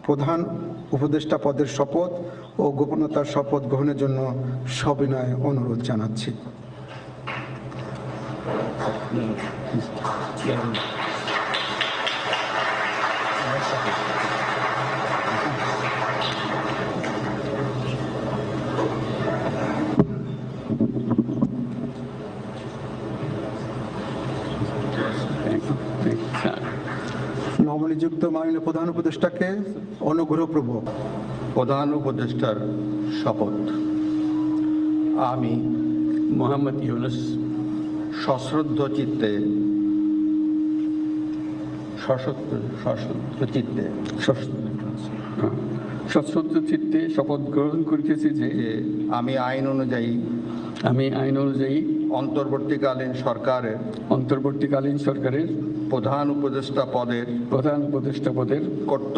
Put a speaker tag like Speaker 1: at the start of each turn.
Speaker 1: প্রধান উপদেষ্টা পদের শপথ ও গোপনতার শপথ গ্রহণের জন্য সবিনয় অনুরোধ জানাচ্ছি। নবনিযুক্ত মাননীয় প্রধান উপদেষ্টাকে অনুগ্রহপূর্বক।
Speaker 2: প্রধান উপদেষ্টার শপথ। আমি
Speaker 3: মোহাম্মদ ইউনুস
Speaker 2: সশ্রদ্ধ চিত্তে
Speaker 3: সশ্রদ্ধ চিত্তে শপথ গ্রহণ করিতেছি যে
Speaker 2: আমি আইন অনুযায়ী অন্তর্বর্তীকালীন সরকারের
Speaker 3: প্রধান উপদেষ্টা পদের
Speaker 2: কর্তব্য